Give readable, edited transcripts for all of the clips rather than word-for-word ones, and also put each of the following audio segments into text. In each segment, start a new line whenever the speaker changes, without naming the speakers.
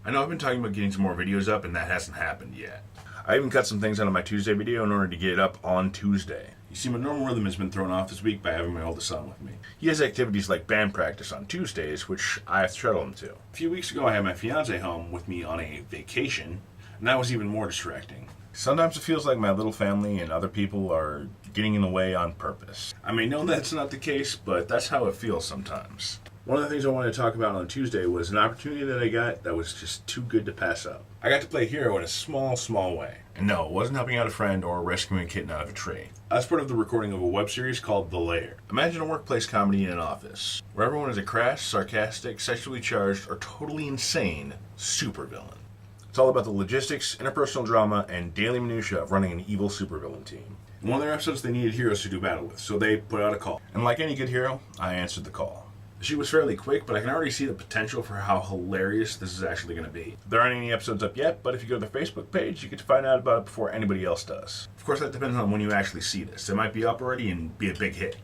I know I've been talking about getting some more videos up and that hasn't happened yet. I even cut some things out of my Tuesday video in order to get it up on Tuesday. You see, my normal rhythm has been thrown off this week by having my oldest son with me. He has activities like band practice on Tuesdays, which I have to shuttle him to. A few weeks ago I had my fiance home with me on a vacation, and that was even more distracting. Sometimes it feels like my little family and other people are getting in the way on purpose. I may know that's not the case, but that's how it feels sometimes. One of the things I wanted to talk about on Tuesday was an opportunity that I got that was just too good to pass up. I got to play hero in a small way. And no, it wasn't helping out a friend or rescuing a kitten out of a tree. I was part of the recording of a web series called The Lair. Imagine a workplace comedy in an office, where everyone is a crass, sarcastic, sexually charged, or totally insane supervillain. It's all about the logistics, interpersonal drama, and daily minutia of running an evil supervillain team. In one of their episodes, they needed heroes to do battle with, so they put out a call. And like any good hero, I answered the call. She was fairly quick, but I can already see the potential for how hilarious this is actually going to be. There aren't any episodes up yet, but if you go to their Facebook page, you get to find out about it before anybody else does. Of course, that depends on when you actually see this. It might be up already and be a big hit.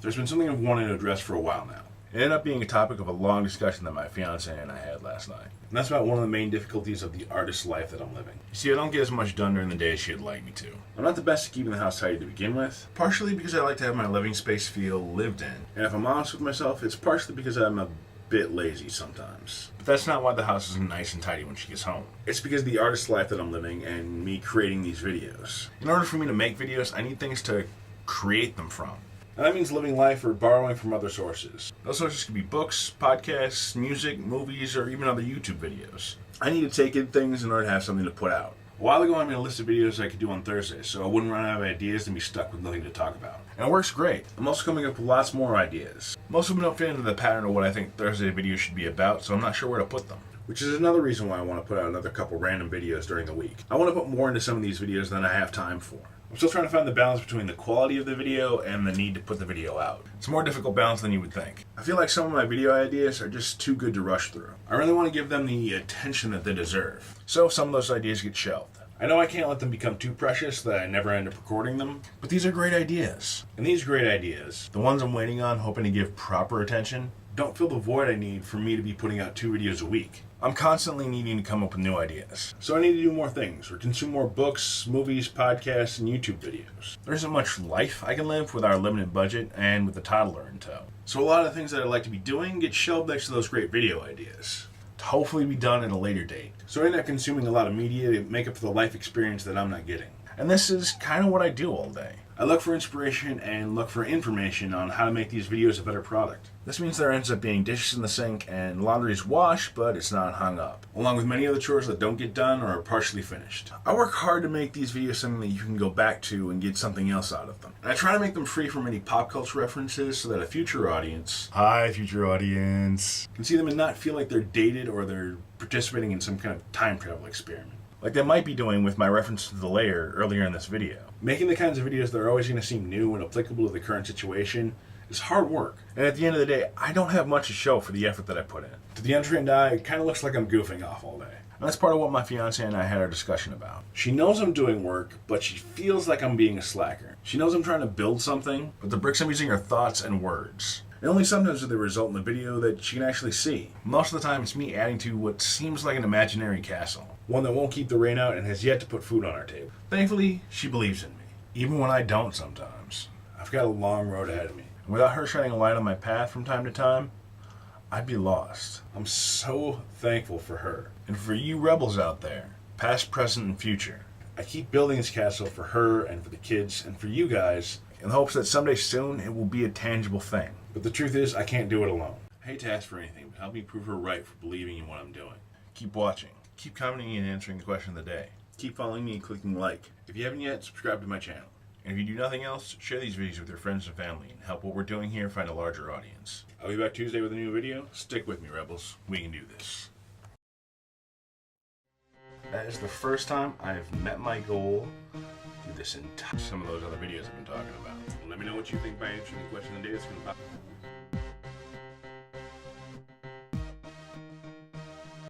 There's been something I've wanted to address for a while now. It ended up being a topic of a long discussion that my fiance and I had last night. And that's about one of the main difficulties of the artist's life that I'm living. You see, I don't get as much done during the day as she'd like me to. I'm not the best at keeping the house tidy to begin with, partially because I like to have my living space feel lived in. And if I'm honest with myself, it's partially because I'm a bit lazy sometimes. But that's not why the house isn't nice and tidy when she gets home. It's because of the artist's life that I'm living and me creating these videos. In order for me to make videos, I need things to create them from. And that means living life or borrowing from other sources. Those sources could be books, podcasts, music, movies, or even other YouTube videos. I need to take in things in order to have something to put out. A while ago I made a list of videos I could do on Thursdays, so I wouldn't run out of ideas and be stuck with nothing to talk about. And it works great. I'm also coming up with lots more ideas. Most of them don't fit into the pattern of what I think Thursday videos should be about, so I'm not sure where to put them. Which is another reason why I want to put out another couple random videos during the week. I want to put more into some of these videos than I have time for. I'm still trying to find the balance between the quality of the video and the need to put the video out. It's a more difficult balance than you would think. I feel like some of my video ideas are just too good to rush through. I really want to give them the attention that they deserve. So some of those ideas get shelved. I know I can't let them become too precious that I never end up recording them, but these are great ideas. And these great ideas, the ones I'm waiting on, hoping to give proper attention, don't fill the void I need for me to be putting out 2 videos a week. I'm constantly needing to come up with new ideas. So I need to do more things, or consume more books, movies, podcasts, and YouTube videos. There isn't much life I can live with our limited budget and with a toddler in tow. So a lot of the things that I'd like to be doing get shelved next to those great video ideas, to hopefully be done at a later date. So I end up consuming a lot of media to make up for the life experience that I'm not getting. And this is kind of what I do all day. I look for inspiration and look for information on how to make these videos a better product. This means there ends up being dishes in the sink and laundry's washed, but it's not hung up, along with many other chores that don't get done or are partially finished. I work hard to make these videos something that you can go back to and get something else out of them. And I try to make them free from any pop culture references so that a future audience, hi future audience, can see them and not feel like they're dated or they're participating in some kind of time travel experiment. Like they might be doing with my reference to the Lair earlier in this video. Making the kinds of videos that are always going to seem new and applicable to the current situation is hard work. And at the end of the day, I don't have much to show for the effort that I put in. To the untrained eye, it kind of looks like I'm goofing off all day. And that's part of what my fiance and I had our discussion about. She knows I'm doing work, but she feels like I'm being a slacker. She knows I'm trying to build something, but the bricks I'm using are thoughts and words. And only sometimes do they result in the video that she can actually see. Most of the time, it's me adding to what seems like an imaginary castle. One that won't keep the rain out and has yet to put food on our table. Thankfully, she believes in me, even when I don't sometimes. I've got a long road ahead of me. And without her shining a light on my path from time to time, I'd be lost. I'm so thankful for her. And for you rebels out there, past, present, and future. I keep building this castle for her and for the kids and for you guys in the hopes that someday soon it will be a tangible thing. But the truth is, I can't do it alone. I hate to ask for anything, but help me prove her right for believing in what I'm doing. Keep watching. Keep commenting and answering the question of the day. Keep following me and clicking like. If you haven't yet, subscribe to my channel. And if you do nothing else, share these videos with your friends and family and help what we're doing here find a larger audience. I'll be back Tuesday with a new video. Stick with me, Rebels. We can do this. That is the first time I've met my goal through this entire some of those other videos I've been talking about. Let me know what you think by answering the question of the day that's going to pop.